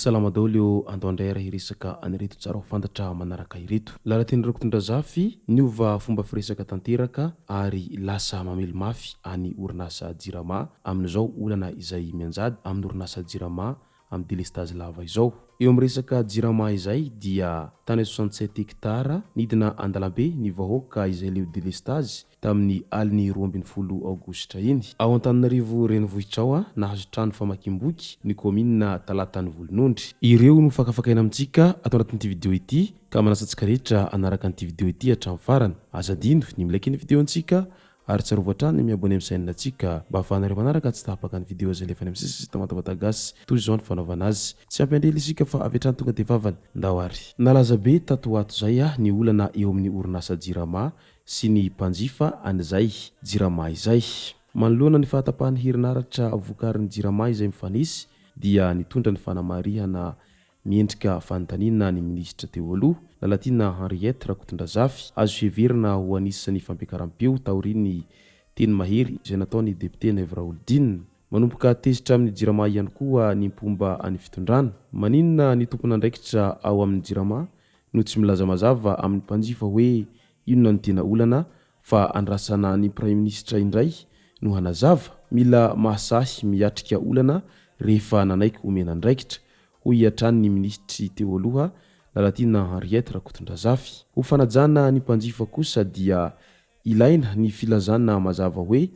Salama daoleo andondray raha hiresaka anireto tsara ho fantatra manaraka ireto. Laratin'ireo tondrazafy niova fomba firesaka tanteraka ary lasa mamely mafy any orinasa Jirama amin'izao olana izay mianjady amin'ny orinasa Jirama amin'ny délestage lava izao. Eo amin'ny resaka Jirama izay dia tany 67 hektara nidina Andalambe ny vahoaka izay leo délestage tamin'ny aliny 12 aogositra iny. Ao Antananarivo renivohitra nahazo trano famakiam-boky ny commune Talatany Volonondry. Ireo no fakafakaina amintsika ato anatin'ity video ity ka manasantsika rehetra anaraka an'ity video ity hatramin'ny farany. Azadino ny milaiky ny videontsika ary tsarovatra ny miabone amin'ny chaîne antsika mba ahafahanareo manaraka tsy tapaka ny video izay lefany amin'ny sisy tamatabatagazy toy izao ny fanaovana azy. Tsy ampandrely isika fa avy hatrany tonga dia vavany ndao ary. Nalaza be tato ato zay ny olana eo amin'ny orinasa Jirama sy ny mpanjifa an'izay Jirama izay. Manoloana ny fahatapahany herinaratra vokarin'ny Jirama izay mifanisy dia nitondra ny fanamarihana miendrika fanontaniana ny minisitra teo aloha Lalatina Henriette Rakotondrazafy azo heverina ho anisan'ny fampiakaram-peo taoriny teny mahery izay nataony député Nevra Oldin. Manomboka tezitra amin'ny Jirama ihany koa ny mpomba any fitondrana. Maninona ny tompon'andraikitra ao amin'ny Jirama no tsy milaza mazava amin'ny mpanjifa hoe inona ny tena olana fa andrasana ny prime ministre indray no hanazava. Mila mahasahy miatrika olana rehefa nanaiky omena andraikitra hoy hiatrany ny ministry teo aloha Lalatina Henriette Rakotondrazafy. Ho fanajana ny mpanjifa kosa dia ilaina ny filazana mazava hoe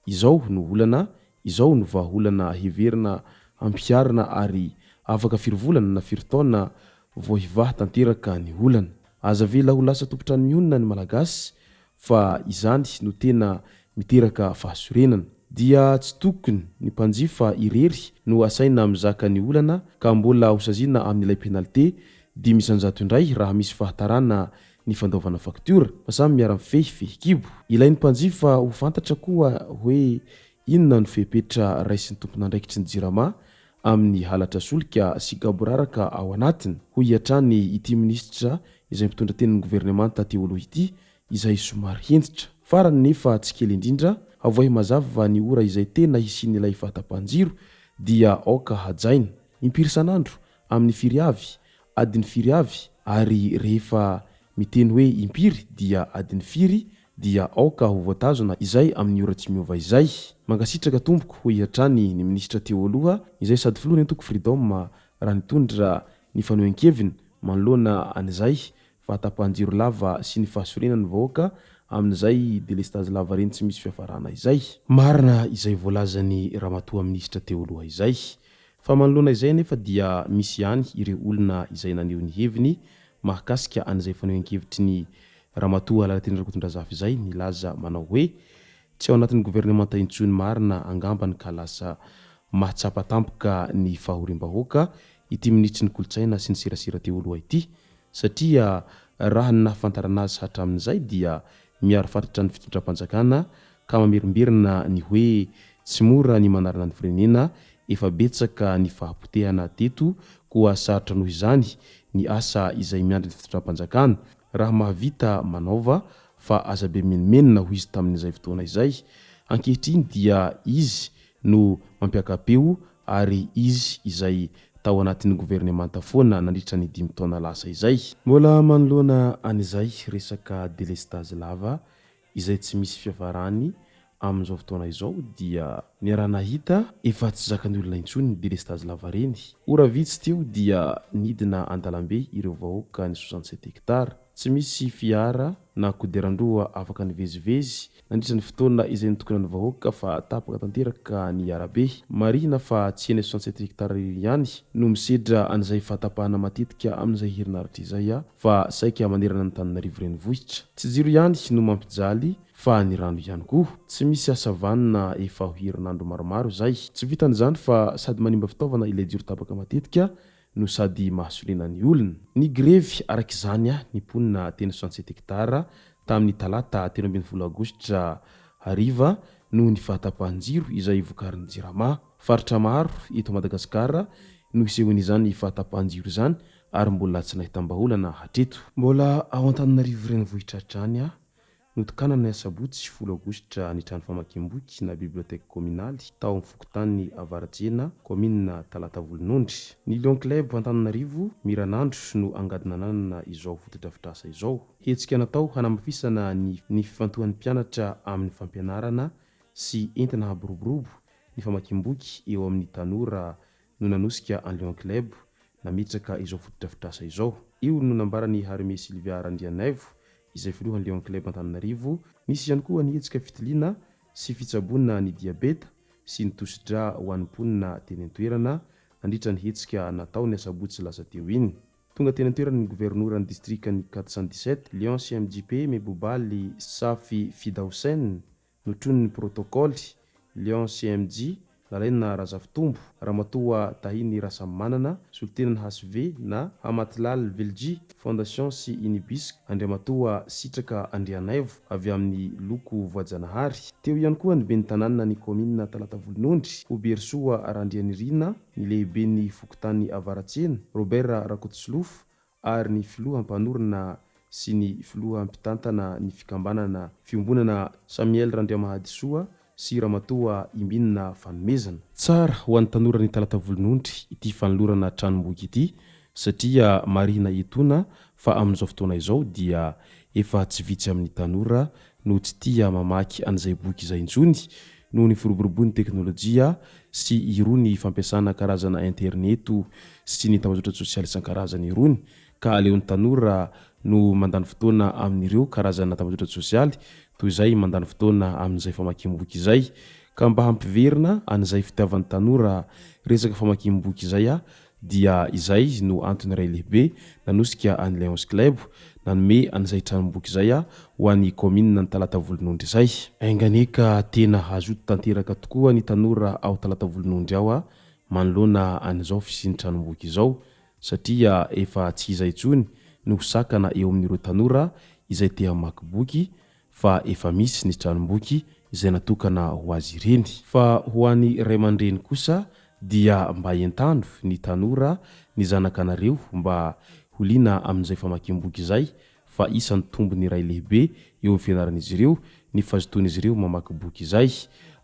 izao no olana, izao no vaholana heverina ampiarina ary afaka firovolana na firitaona vao hivaha tanteraka ny olana. Aza vela ho lasa tompotrano mionona ny malagasy fa izany no tena miteraka fahasorenana. Dia tsy tokony ny mpanjifa irery no asaina mizaka ny olana ka mbola hosaziana amin'ilay penalité 500 indray raha misy fahatarana ny fandaovana faktura fa samy miara-mifehy kibo. Ilain'ny mpanjifa ho fantatra koa hoe inona no fepetra raisin'ny tompon'andraikitry ny Jirama amin'ny halatra solika sy gaboraraka ao anatiny. Hoy hiatrany ity ministra izay mitondra tenin'ny gouvernemanta teo aloha ity izay somary hentitra farany nefa tsy kely indrindra. Avohay mazava ny ora izay tena hisian'ilay fahatapahan-jiro dia aoka hajaina impiry sanandro amin'ny firy avy, adiny firy avy ary rehefa miteny hoe impiry dia adiny firy dia aoka ho voatazona izay amin'ny ora tsy miova izay. Mangasitraka tompoko hoy hiatrany ny ministra teo aloha izay sady filoha ny antoko Freedom raha nitondra ny fanoen-keviny manoloana an'izay fahatapahan-jiro lava sy ny fahasorenan'ny vahoaka amin'izay délestage lava reny tsy misy fiafarana izay. Marina izay voalazany ramatoa ministra teo aloha izay. Fa manoloana izay nefa dia misy ihany ireo olona izay naneho ny heviny mahakasika an'izay fanehoan-kevitry ny ramatoa Lalatina Rakotondrazafy izay nilaza manao hoe tsy ao anatin'ny gouvernemanta intsony marina angambany ka lasa mahatsapatampoka ny fahoriam-bahoaka ity ministry ny kolotsaina sy ny serasera teo aloha ity satria raha ny nahafantarana azy hatramin'izay dia miaro fatratra ny fitondram-panjakana ka mamerimberina ny hoe tsy mora ny manarana ny firenena efa betsaka ny fahapotehana teto koa sarotra noho izany ny asa izay miandry ny fitondram-panjakana raha mahavita manaova fa aza be menimenina ho izy tamin'izay fotoana izay. Ankehitriny dia izy no mampiaka-peo ary izy izay tao anatin'ny gouvernemanta foana nandritra ny 5 taona lasa izay. Mbola manoloana an'izay resaka délestage lava izay tsy misy fiafarany amin'izao fotoana izao dia ny raha nahita efa tsy zakan'ny olona intsony ny délestage lava reny. Ora vitsy teo dia nidina Andalambe ireo vahoaka ny 67 hektara. Tsy misy fiara na kodiaran-droa afaka nivezivezy nandritra ny fotoana izay nitokana ny vahoaka fa tapaka tanteraka ny arabe. Marina fa tsy eny 67 hektara ihany no misedra an'izay fahatapahana matetika amin'izay herinaratra izay fa saika manerana ny Antananarivo renivohitra. Tsy jiro ihany no mampijaly fa ny rano ihany koa. Tsy misy asa vanona efa ho herinandro maromaro izay. Tsy vitan'izany fa sady manimba fitaovana ilay jiro tapaka matetika no sady mahasolena ny olona. Ny grevy arak'izany ny ponina teny 67 hektara tamin'ny talata 13 Aogositra hariva no ny fahatapahan-jiro izay vokarin'ny JIRAMA. Faritra maro eto Madagasikara no isehon'izany fahatapahan-jiro izany ary mbola tsy nahitam-baholana hatreto. Mbola ao Antananarivo renivohitra hatrany notokana ny Sabotsy 10 Aogositra ny trano famakiam-boky na biblioteka kominaly tao amin'ny fokontany Avaratsena, komina Talatavolonondry. Ny Lion Club Antananarivo Miranandro no angadina nanana izao fotodrafitrasa izao. Hetsika natao hanamafisana ny fifantohan'ny mpianatra amin'ny fampianarana sy entina haboroborobo ny famakiam-boky eo amin'ny tanora no nanosika an Lion Club nametraka izao fotodrafitrasa izao. Io no nambarany Harmé Sylvia Randrianaivo izay filohan'ny Lion Club Antananarivo. Nisy ihany koa ny hetsika fitiliana sy fitsabonana ny diabeta sy ny tosidra ho an'ny mponina teny an-toerana nandritra ny hetsika nataony Sabotsy lasa teo iny. Tonga teny an-toerana ny gouverneuran'ny distrikany 417 Lion CMJP Mebobaly Safi Fidausen notron'ny protocole Lion CMJ Lalaina Razafitombo Ramatoa Tahiny Rasamanana Sultenany HSV na Hamatlal Velji Fondation sy Inibisc Andriamatoa Sitraka Andrianaivo avy amin'ny loko voajanahary. Teo ihany koa ny ben'ny tanàna ny komina Talatavolonondry Obersoa Arandrianirina ny lehiben'ny fokontany Avaratsena Robert Rakotsolof ary ny filoha mpanorina sy ny filoha mpitantana ny fikambanana fiombonana Samuel Randriamahadisoa sy Ramatoa Imbinina Fanomezana. Tsara ho an'ny tanora ny Talatavolonondry ity fanolorana tranomboky ity satria marina etona fa amin'izao fotoana izao dia efa tsy vitsy amin'ny tanora no tsy tia mamaky an'izay boky izay intsony noho ny firoborobon'ny teknôlôjia sy irony fampiasana karazana interneto sy ny tambazotra sosialy isan-karazany irony ka aleon'ny tanora no mandany fotoana amin'ireo karazana tambazotra sosialy toy izay mandany fotoana amin'izay famakiam-boky izay. Ka mba hampiverina an'izay fitiavan'ny tanora resaka famakiam-boky izay dia izay no antony iray lehibe nanosika an'i Lions Club nanome an'izay tranomboky izay ho an'ny komina ny Talatavolonondry izay. Ainganeka tena hazoto tanteraka tokoa ny tanora ao Talatavolonondry ao manoloana an'izao fisian'ny tranomboky izao satria efa tsy iza intsony no sakana eo amin'ireo tanora izay te hamaky boky fa efa misy ny tranomboky izay natokana ho azy ireny. Fa ho an'ny ray aman-dreny kosa dia mba entandro ny tanora ny zanakanareo mba holiana amin'izay famakiam-boky izay fa isan'ny tombony iray lehibe eo amin'ny fianaran'izy ireo ny fahazotoan'izy ireo mamaky boky izay.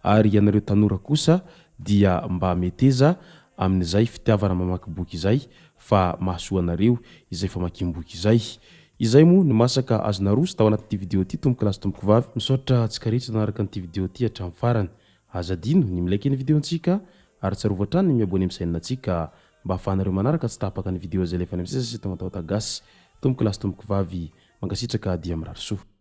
Ary ianareo tanora kosa dia mba meteza amin'izay fitiavana mamaky boky izay fa mahasoa anareo izay famakiam-boky izay. Izay moa ny masaka azonarosy tao anatin'ity video ity tomboko lasy tomboko vavy misaotra tsikarehetra nanaraka an'ity video ity hatramin'ny farany. Azadino ny milaiky ny videontsika ary tsarovatra hatrany ny miabony amin'ny chaîne-ntsika mba ahafahanareo manaraka tsy tapaka ny video izay lefa any amin'ny sesa sy tao gasy. Tomboko lasy tomboko vavy mankasitraka dia mirary soa.